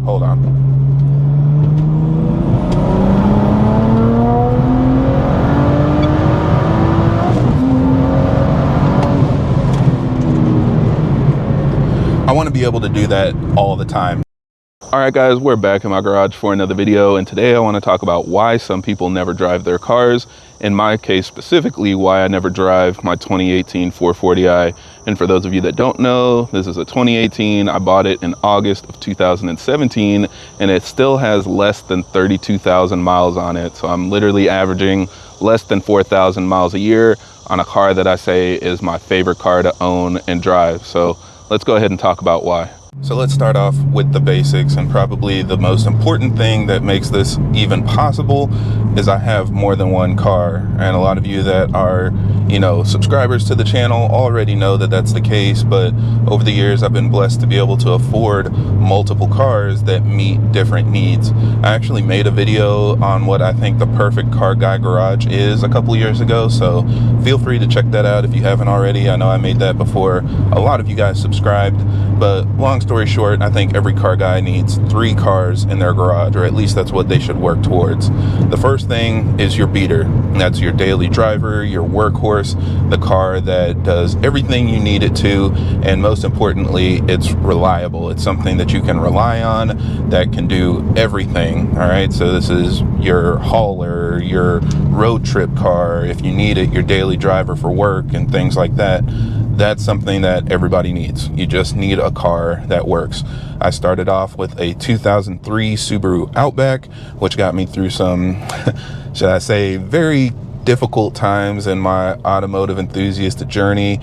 hold on. I want to be able to do that all the time. All right, guys, we're back in my garage for another video, and today I want to talk about why some people never drive their cars. In my case specifically, why I never drive my 2018 440i. And for those of you that don't know, this is a 2018. I bought it in August of 2017, and it still has less than 32,000 miles on it. So I'm literally averaging less than 4,000 miles a year on a car that I say is my favorite car to own and drive. So let's go ahead and talk about why. So let's start off with the basics, and probably the most important thing that makes this even possible is I have more than one car. And a lot of you that are, subscribers to the channel already know that that's the case, but over the years I've been blessed to be able to afford multiple cars that meet different needs. I actually made a video on what I think the perfect car guy garage is a couple years ago, so feel free to check that out if you haven't already. I know I made that before a lot of you guys subscribed, but long story short, I think every car guy needs 3 cars in their garage, or at least that's what they should work towards. The first thing is your beater. That's your daily driver, your workhorse, the car that does everything you need it to, and most importantly, it's reliable. It's something that you can rely on, that can do everything. All right, so this is your hauler, your road trip car, if you need it, your daily driver for work and things like that. That's something that everybody needs. You just need a car that works. I started off with a 2003 Subaru Outback, which got me through some, should I say, very difficult times in my automotive enthusiast journey.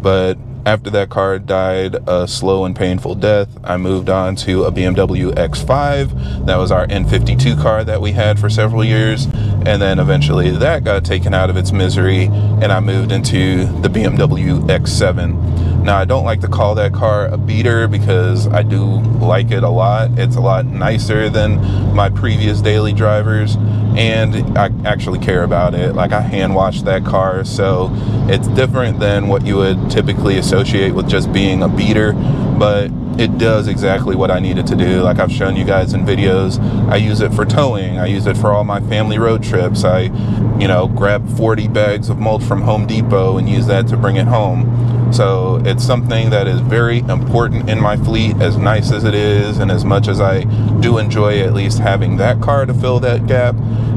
But after that car died a slow and painful death, I moved on to a BMW X5. That was our N52 car that we had for several years. And then eventually that got taken out of its misery, and I moved into the BMW X7. Now, I don't like to call that car a beater because I do like it a lot. It's a lot nicer than my previous daily drivers, and I actually care about it. Like, I hand wash that car, so it's different than what you would typically associate with just being a beater, but it does exactly what I need it to do. Like I've shown you guys in videos, I use it for towing. I use it for all my family road trips. I, grab 40 bags of mulch from Home Depot and use that to bring it home. So it's something that is very important in my fleet, as nice as it is, and as much as I do enjoy at least having that car to fill that gap,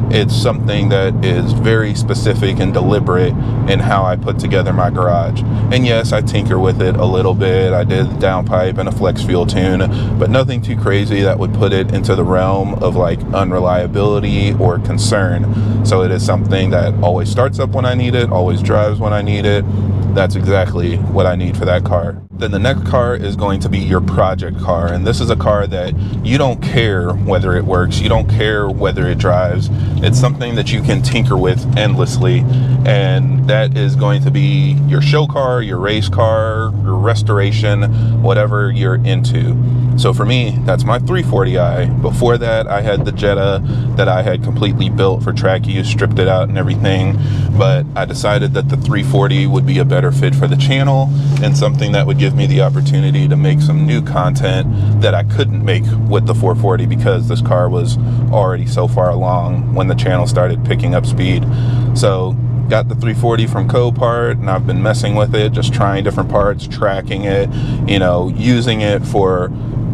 it's something that is very specific and deliberate in how I put together my garage. And yes, I tinker with it a little bit. I did the downpipe and a flex fuel tune, but nothing too crazy that would put it into the realm of like unreliability or concern. So it is something that always starts up when I need it, always drives when I need it. That's exactly what I need for that car. Then the next car is going to be your project car. And this is a car that you don't care whether it works. You don't care whether it drives. It's something that you can tinker with endlessly. And that is going to be your show car, your race car, your restoration, whatever you're into. So for me, that's my 340i. Before that, I had the Jetta that I had completely built for track use, stripped it out and everything. But I decided that the 340 would be a better fit for the channel, and something that would give me the opportunity to make some new content that I couldn't make with the 440 because this car was already so far along when the channel started picking up speed. So got the 340 from Copart, and I've been messing with it, just trying different parts, tracking it, using it for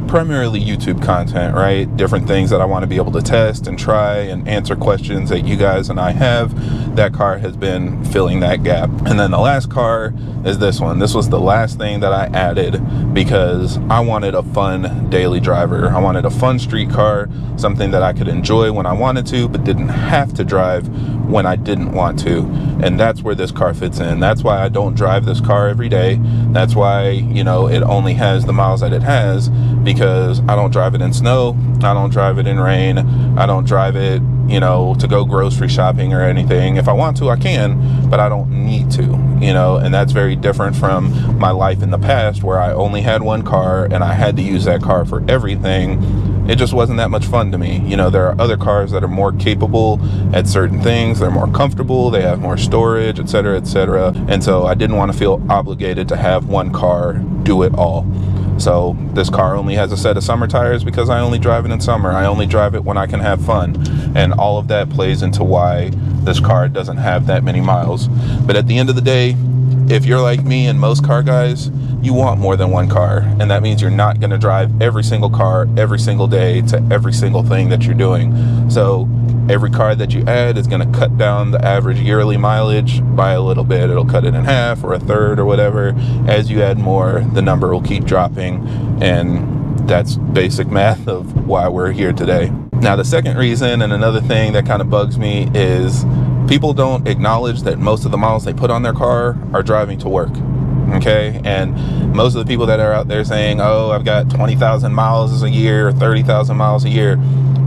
primarily YouTube content, right? Different things that I want to be able to test and try and answer questions that you guys and I have. That car has been filling that gap. And then the last car is this one. This was the last thing that I added because I wanted a fun daily driver. I wanted a fun street car, something that I could enjoy when I wanted to, but didn't have to drive when I didn't want to. And that's where this car fits in. That's why I don't drive this car every day. That's why, it only has the miles that it has, because I don't drive it in snow. I don't drive it in rain. I don't drive it, to go grocery shopping or anything. If I want to, I can, but I don't need to, and that's very different from my life in the past where I only had one car and I had to use that car for everything. It just wasn't that much fun to me. There are other cars that are more capable at certain things. They're more comfortable. They have more storage, etc., etc. And so I didn't want to feel obligated to have one car do it all. So this car only has a set of summer tires because I only drive it in summer. I only drive it when I can have fun. And all of that plays into why this car doesn't have that many miles. But at the end of the day, if you're like me and most car guys, you want more than one car. And that means you're not going to drive every single car every single day to every single thing that you're doing. So every car that you add is going to cut down the average yearly mileage by a little bit. It'll cut it in half or a third or whatever. As you add more, the number will keep dropping. And that's basic math of why we're here today. Now, the second reason, and another thing that kind of bugs me, is people don't acknowledge that most of the miles they put on their car are driving to work. Okay, and most of the people that are out there saying, oh, I've got 20,000 miles a year or 30,000 miles a year,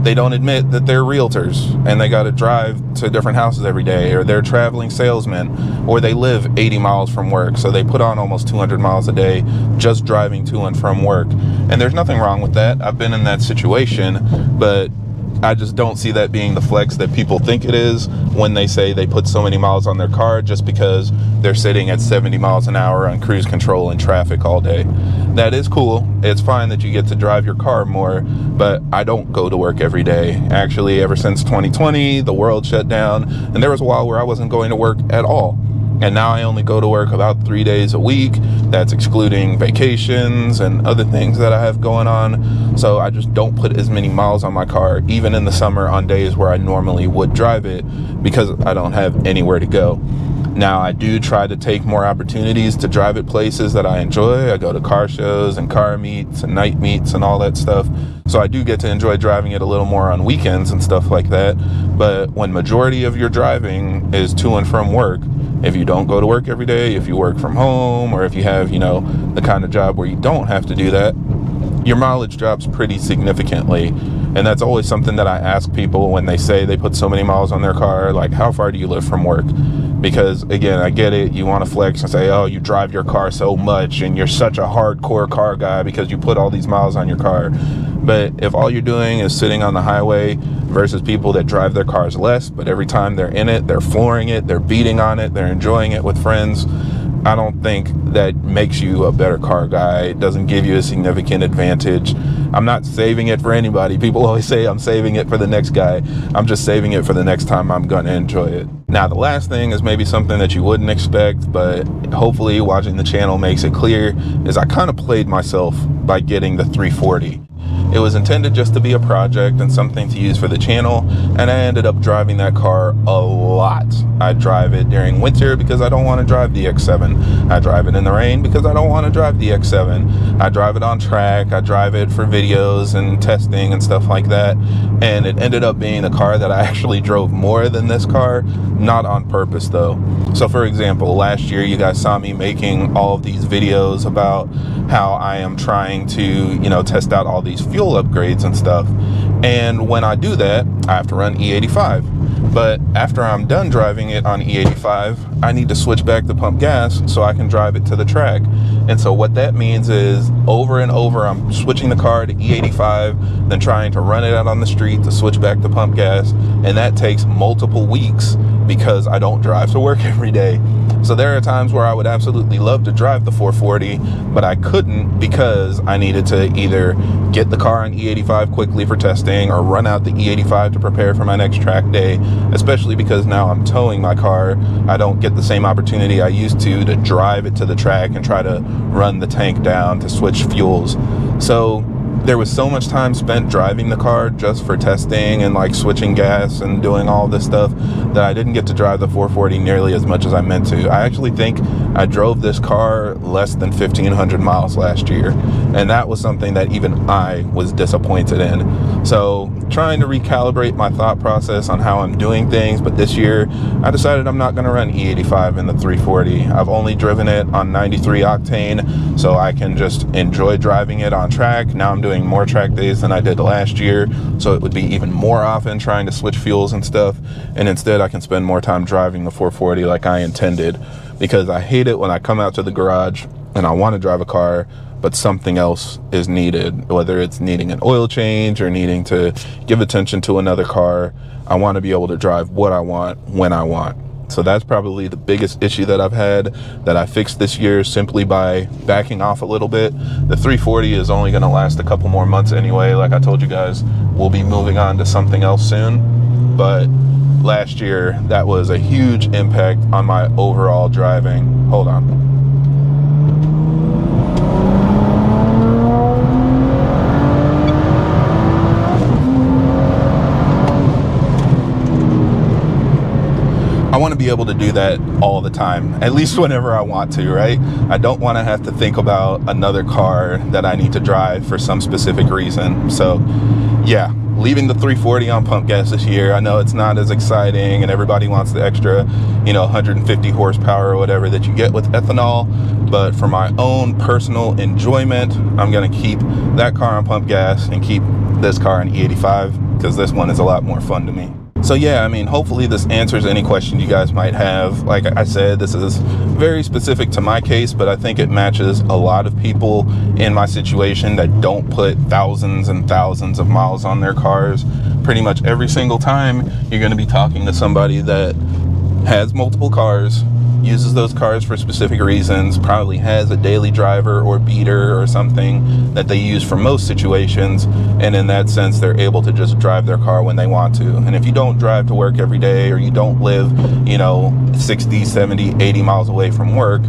they don't admit that they're realtors and they got to drive to different houses every day, or they're traveling salesmen, or they live 80 miles from work, so they put on almost 200 miles a day just driving to and from work. And there's nothing wrong with that. I've been in that situation, but I just don't see that being the flex that people think it is when they say they put so many miles on their car just because they're sitting at 70 miles an hour on cruise control in traffic all day. That is cool. It's fine that you get to drive your car more, but I don't go to work every day. Actually, ever since 2020, the world shut down, and there was a while where I wasn't going to work at all. And now I only go to work about 3 days a week. That's excluding vacations and other things that I have going on. So I just don't put as many miles on my car, even in the summer, on days where I normally would drive it, because I don't have anywhere to go. Now, I do try to take more opportunities to drive at places that I enjoy. I go to car shows and car meets and night meets and all that stuff. So I do get to enjoy driving it a little more on weekends and stuff like that. But when majority of your driving is to and from work, if you don't go to work every day, if you work from home, or if you have, the kind of job where you don't have to do that, your mileage drops pretty significantly. And that's always something that I ask people when they say they put so many miles on their car, like, how far do you live from work? Because again, I get it. You want to flex and say, oh, you drive your car so much and you're such a hardcore car guy because you put all these miles on your car. But if all you're doing is sitting on the highway versus people that drive their cars less, but every time they're in it, they're flooring it, they're beating on it, they're enjoying it with friends, I don't think that makes you a better car guy. It doesn't give you a significant advantage. I'm not saving it for anybody. People always say I'm saving it for the next guy. I'm just saving it for the next time I'm going to enjoy it. Now, the last thing is maybe something that you wouldn't expect, but hopefully watching the channel makes it clear, is I kind of played myself by getting the 340. It was intended just to be a project and something to use for the channel, and I ended up driving that car a lot. I drive it during winter because I don't want to drive the X7. I drive it in the rain because I don't want to drive the X7. I drive it on track. I drive it for videos and testing and stuff like that. And it ended up being the car that I actually drove more than this car, not on purpose though. So for example, last year you guys saw me making all of these videos about how I am trying to, test out all these fuel upgrades and stuff. And when I do that, I have to run E85. But after I'm done driving it on E85, I need to switch back to pump gas so I can drive it to the track. And so what that means is over and over, I'm switching the car to E85, then trying to run it out on the street to switch back to pump gas. And that takes multiple weeks because I don't drive to work every day. So there are times where I would absolutely love to drive the 440, but I couldn't because I needed to either get the car on E85 quickly for testing or run out the E85 to prepare for my next track day, especially because now I'm towing my car. I don't get the same opportunity I used to drive it to the track and try to run the tank down to switch fuels. So there was so much time spent driving the car just for testing and like switching gas and doing all this stuff that I didn't get to drive the 440 nearly as much as I meant to. I actually think I drove this car less than 1,500 miles last year, and that was something that even I was disappointed in. So trying to recalibrate my thought process on how I'm doing things, but this year I decided I'm not going to run E85 in the 340. I've only driven it on 93 octane, so I can just enjoy driving it on track. Now I'm doing more track days than I did last year, so it would be even more often trying to switch fuels and stuff, and instead I can spend more time driving the 440 like I intended, because I hate it when I come out to the garage and I want to drive a car but something else is needed, whether it's needing an oil change or needing to give attention to another car. I want to be able to drive what I want when I want. So that's probably the biggest issue that I've had that I fixed this year simply by backing off a little bit. The 340 is only going to last a couple more months anyway. Like I told you guys, we'll be moving on to something else soon. But last year, that was a huge impact on my overall driving. Hold on. I want to be able to do that all the time, at least whenever I want to, right? I don't want to have to think about another car that I need to drive for some specific reason. So yeah, leaving the 340 on pump gas this year. I know it's not as exciting and everybody wants the extra, 150 horsepower or whatever that you get with ethanol. But for my own personal enjoyment, I'm going to keep that car on pump gas and keep this car on E85 because this one is a lot more fun to me. So yeah, I mean, hopefully this answers any question you guys might have. Like I said, this is very specific to my case, but I think it matches a lot of people in my situation that don't put thousands and thousands of miles on their cars. Pretty much every single time you're going to be talking to somebody that has multiple cars, uses those cars for specific reasons, probably has a daily driver or beater or something that they use for most situations, and in that sense they're able to just drive their car when they want to. And if you don't drive to work every day, or you don't live 60, 70, 80 miles away from work,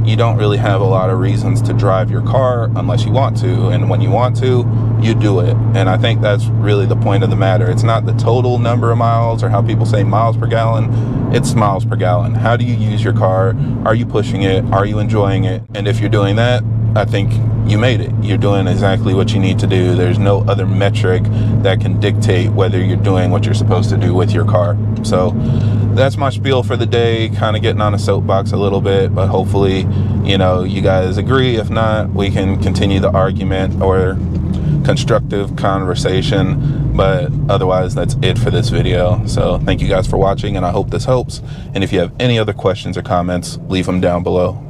you don't really have a lot of reasons to drive your car unless you want to. And when you want to, you do it. And I think that's really the point of the matter. It's not the total number of miles or how people say miles per gallon. It's miles per gallon. How do you use your car? Are you pushing it? Are you enjoying it? And if you're doing that, I think you made it. You're doing exactly what you need to do. There's no other metric that can dictate whether you're doing what you're supposed to do with your car. So that's my spiel for the day, kind of getting on a soapbox a little bit, but hopefully, you guys agree. If not, we can continue the argument or constructive conversation. But otherwise, that's it for this video. So thank you guys for watching, and I hope this helps. And if you have any other questions or comments, leave them down below.